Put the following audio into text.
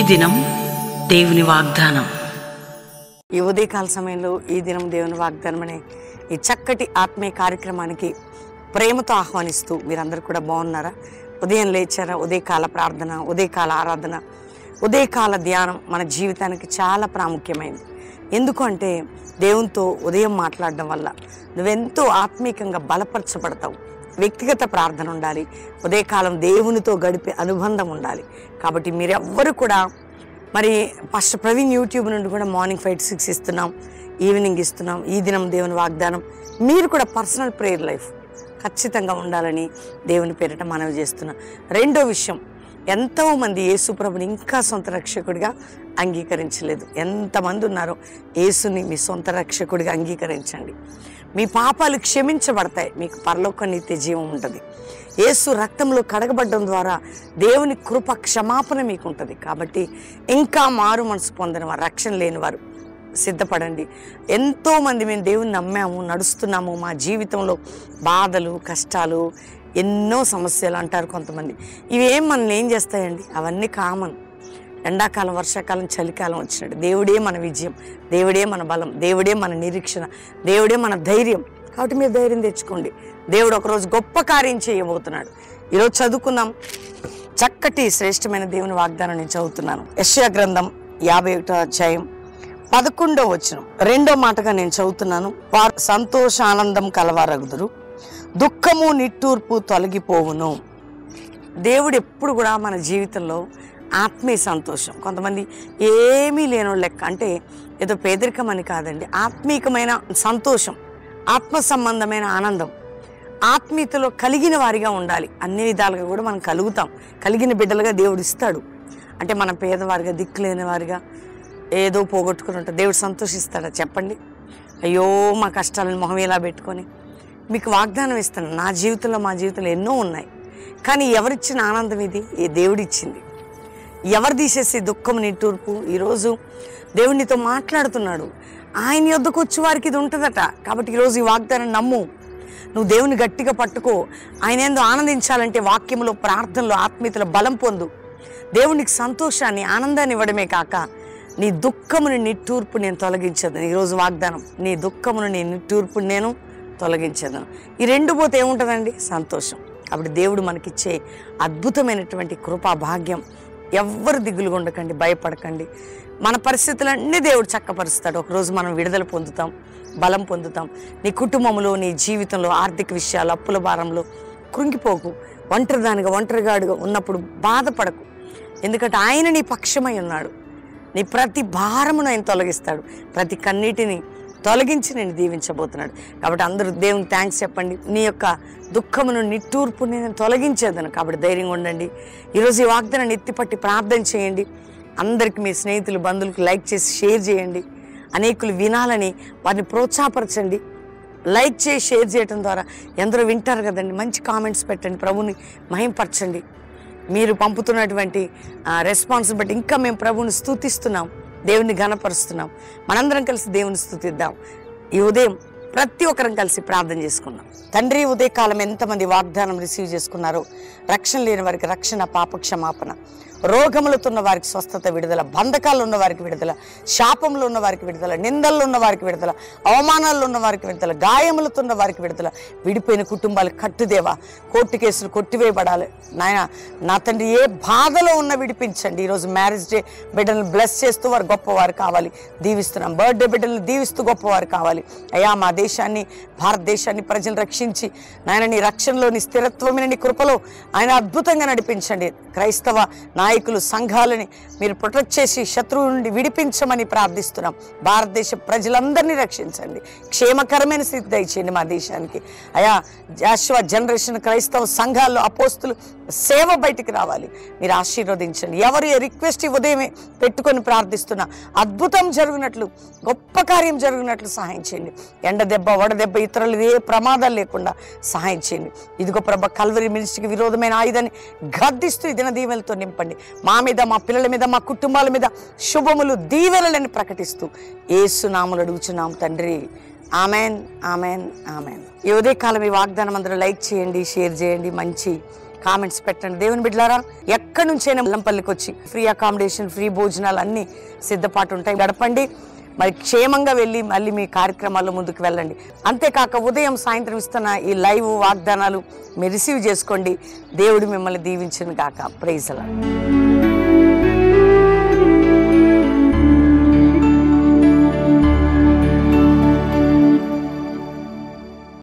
దినం దేవుని వాగ్దానం. ఈ ఉదయకాల సమయంలో ఈ దినం దేవుని వాగ్దానం అనే ఈ చక్కటి ఆత్మీయ కార్యక్రమానికి ప్రేమతో ఆహ్వానిస్తూ మీరందరూ కూడా బాగున్నారా? ఉదయం లేచారా? ఉదయకాల ప్రార్థన, ఉదయకాల ఆరాధన, ఉదయకాల ధ్యానం మన జీవితానికి చాలా ప్రాముఖ్యమైనది. ఎందుకు అంటే దేవునితో ఉదయం మాట్లాడడం వల్ల నువ్వెంతో ఆత్మీయంగా బలపరచబడతావు. వ్యక్తిగత ప్రార్థన ఉండాలి, ఉదయకాలం దేవునితో గడిపే అనుబంధం ఉండాలి. కాబట్టి మీరెవ్వరు కూడా మరి పాస్టర్ ప్రవీణ్ యూట్యూబ్ నుండి కూడా మార్నింగ్ 5 to 6 ఇస్తున్నాం, ఈవినింగ్ ఇస్తున్నాం. ఈ దినం దేవుని వాగ్దానం. మీరు కూడా పర్సనల్ ప్రేయర్ లైఫ్ ఖచ్చితంగా ఉండాలని దేవుని పేరిట మనవి చేస్తున్నాం. రెండో విషయం, ఎంతోమంది యేసుప్రభుని ఇంకా సొంత రక్షకుడిగా అంగీకరించలేదు. ఎంతమంది ఉన్నారో యేసుని మీ సొంత రక్షకుడిగా అంగీకరించండి. మీ పాపాలు క్షమించబడతాయి, మీకు పరలోక నిత్య జీవం ఉంటుంది. యేసు రక్తంలో కడగబడడం ద్వారా దేవుని కృప క్షమాపణ మీకు ఉంటుంది. కాబట్టి ఇంకా మారు మనసు పొందిన వారు, రక్షణ లేని వారు సిద్ధపడండి. ఎంతోమంది మేము దేవుని నమ్మాము, నడుస్తున్నాము, మా జీవితంలో బాధలు, కష్టాలు, ఎన్నో సమస్యలు అంటారు కొంతమంది. ఇవేం మనల్ని ఏం చేస్తాయండి? అవన్నీ కామన్. ఎండాకాలం, వర్షాకాలం, చలికాలం వచ్చినట్టు దేవుడే మన విజయం, దేవుడే మన బలం, దేవుడే మన నిరీక్షణ, దేవుడే మన ధైర్యం. కాబట్టి మీరు ధైర్యం తెచ్చుకోండి. దేవుడు ఒకరోజు గొప్ప కార్యం చేయబోతున్నాడు. ఈరోజు చదువుకుందాం. చక్కటి శ్రేష్టమైన దేవుని వాగ్దానం నేను చదువుతున్నాను. యెషయా గ్రంథం 51వ అధ్యాయం 11వ వచనం. రెండో మాటగా నేను చదువుతున్నాను. వారు సంతోషానందం కలవారగుదురు, దుఃఖము నిట్టూర్పు తొలగిపోవును. దేవుడు ఎప్పుడు కూడా మన జీవితంలో ఆత్మీయ సంతోషం. కొంతమంది ఏమీ లేనో లెక్క, అంటే ఏదో పేదరికం అని కాదండి, ఆత్మీయమైన సంతోషం, ఆత్మ సంబంధమైన ఆనందం, ఆత్మీయతలో కలిగిన వారిగా ఉండాలి. అన్ని విధాలుగా కూడా మనం కలుగుతాం, కలిగిన బిడ్డలుగా దేవుడు ఇస్తాడు. అంటే మనం పేదవారిగా, దిక్కులేని వారిగా, ఏదో పోగొట్టుకుని ఉంటాం, దేవుడు సంతోషిస్తాడా చెప్పండి? అయ్యో మా కష్టాలను మొహం ఇలా పెట్టుకొని మీకు వాగ్దానం ఇస్తాను. నా జీవితంలో, మా జీవితంలో ఎన్నో ఉన్నాయి, కానీ ఎవరిచ్చిన ఆనందం ఇది? ఈ దేవుడిచ్చింది. ఎవరు తీసేసి దుఃఖం నిట్టూర్పు? ఈరోజు దేవునితో మాట్లాడుతున్నాడు. ఆయన యొద్దకు వచ్చే వారికి ఇది ఉంటుందట. కాబట్టి ఈరోజు ఈ వాగ్దానం నమ్ము. నువ్వు దేవుని గట్టిగా పట్టుకో. ఆయన ఏందో ఆనందించాలంటే వాక్యంలో, ప్రార్థనలో, ఆత్మీయతలో బలం పొందు. దేవునికి సంతోషాన్ని, ఆనందాన్ని ఇవ్వడమే కాక నీ దుఃఖముని నిట్టూర్పు నేను తొలగించదు. ఈరోజు వాగ్దానం, నీ దుఃఖమును, నీ నిట్టూర్పు నేను తొలగించదు. ఈ రెండు పోతే ఏముంటుందండి? సంతోషం. కాబట్టి దేవుడు మనకిచ్చే అద్భుతమైనటువంటి కృపా భాగ్యం. ఎవ్వరు దిగులుగా ఉండకండి, భయపడకండి. మన పరిస్థితులన్నీ దేవుడు చక్కపరుస్తాడు. ఒకరోజు మనం విడుదల పొందుతాం, బలం పొందుతాం. నీ కుటుంబంలో, నీ జీవితంలో, ఆర్థిక విషయాలు, అప్పుల భారంలో కృంగిపోకు. ఒంటరిగాడుగా ఉన్నప్పుడు బాధపడకు. ఎందుకంటే ఆయన నీ పక్షమై ఉన్నాడు. నీ ప్రతి భారమును ఆయన తొలగిస్తాడు, ప్రతి కన్నీటిని తొలగించి నేను దీవించబోతున్నాడు. కాబట్టి అందరూ దేవునికి థ్యాంక్స్ చెప్పండి. నీ యొక్క దుఃఖమును, నిట్టూర్పు నేను తొలగించేదను. కాబట్టి ధైర్యంగా ఉండండి. ఈరోజు ఈ వాగ్దానాన్ని ఎత్తిపట్టి ప్రార్థన చేయండి. అందరికీ మీ స్నేహితులు, బంధువులకు లైక్ చేసి షేర్ చేయండి. అనేకులు వినాలని వారిని ప్రోత్సాహపరచండి. లైక్ చేసి షేర్ చేయడం ద్వారా ఎందరో వింటారు కదండి. మంచి కామెంట్స్ పెట్టండి, ప్రభుని మహింపరచండి. మీరు పంపుతున్నటువంటి రెస్పాన్స్ బట్టి ఇంకా మేము ప్రభుని స్తుతిస్తున్నాం, దేవుని ఘనపరుస్తున్నాం. మనందరం కలిసి దేవుని స్తుతిద్దాం. ఈ ఉదయం ప్రతి ఒక్కరం కలిసి ప్రార్థన చేసుకున్నాం. తండ్రి, ఉదయకాలం ఎంతమంది వాగ్దానం రిసీవ్ చేసుకున్నారో, రక్షణ లేని వారికి రక్షణ, పాప క్షమాపణ, రోగములతో ఉన్న వారికి స్వస్థత, విడుదల, బంధకాల్లో ఉన్న వారికి విడుదల, శాపంలో ఉన్న వారికి విడుదల, నిందల్లో ఉన్న వారికి విడుదల, అవమానాల్లో ఉన్న వారికి విడుదల, గాయములతో ఉన్న వారికి విడుదల, విడిపోయిన కుటుంబాలు కట్టుదేవా, కోర్టు కేసులు కొట్టివేయబడాలి నాయన. నా తండ్రి, ఏ బాధలో ఉన్న విడిపించండి. ఈరోజు మ్యారేజ్ డే బిడ్డలను బ్లెస్ చేస్తూ వారు గొప్పవారు కావాలి, దీవిస్తున్నాం. బర్త్డే బిడ్డలను దీవిస్తూ గొప్పవారు కావాలి. అయ్యా, మా దేశాన్ని, భారతదేశాన్ని, ప్రజలు రక్షించి నాయన నీ రక్షణలో, నీ స్థిరత్వమైన నీ కృపలో ఆయన అద్భుతంగా నడిపించండి. క్రైస్తవ నాయకులు, సంఘాలని మీరు ప్రొటెక్ట్ చేసి శత్రువు నుండి విడిపించమని ప్రార్థిస్తున్నాం. భారతదేశ ప్రజలందరినీ రక్షించండి. క్షేమకరమైన స్థితి దయచేయండి మా దేశానికి. అయా, జాషువా జనరేషన్ క్రైస్తవ సంఘాల్లో అపోస్తులు సేవ బయటికి రావాలి, మీరు ఆశీర్వదించండి. ఎవరు రిక్వెస్ట్ ఉదయమే పెట్టుకొని ప్రార్థిస్తున్నా అద్భుతం జరిగినట్లు, గొప్ప కార్యం జరిగినట్లు సహాయం చేయండి. ఎండ దెబ్బ, వడదెబ్బ, ఇతరులు ఏ ప్రమాదాలు లేకుండా సహాయం చేయండి. ఇదిగో ప్రభ, కల్వరి మినిస్ట్రీకి విరోధమైన ఆయుధాన్ని గద్దిస్తూ ఈ దిన దీవెనలతో నింపండి. మా మీద, మా పిల్లల మీద, మా కుటుంబాల మీద శుభములు, దీవెనలని ప్రకటిస్తూ యేసు నామములో అడుగుచున్నాం తండ్రి. Amen, amen, amen. ఈ ఉదయకాలం ఈ వాగ్దానం అందరూ లైక్ చేయండి, షేర్ చేయండి. మంచి కామెంట్స్ పెట్టండి. దేవుని బిడ్డలారా, ఎక్కడి నుంచైనా లంపల్లికి వచ్చి ఫ్రీ అకామిడేషన్, ఫ్రీ భోజనాలు అన్నీ సిద్ధపాటు ఉంటాయి. గడపండి, మరి క్షేమంగా వెళ్ళి మళ్ళీ మీ కార్యక్రమాల్లో ముందుకు వెళ్ళండి. అంతేకాక ఉదయం సాయంత్రం ఇస్తున్న ఈ లైవ్ వాగ్దానాలు మీరు రిసీవ్ చేసుకోండి. దేవుడు మిమ్మల్ని దీవించును గాక. Praise the lord.